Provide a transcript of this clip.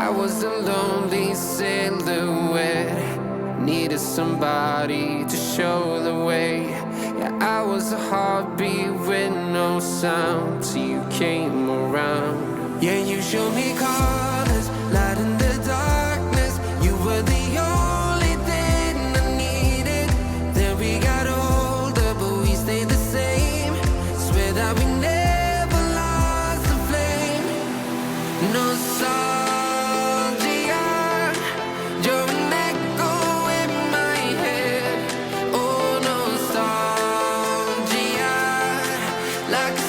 I was a lonely silhouette, needed somebody to show the way. Yeah, I was a heartbeat with no sound till you came around. Yeah, you showed me colors, light in the darkness. You were the only thing I needed. Then we got older, but we stayed the same. Swear that we never lost the flame. Nostalgia, you're an echo in my head. Oh, nostalgia, like a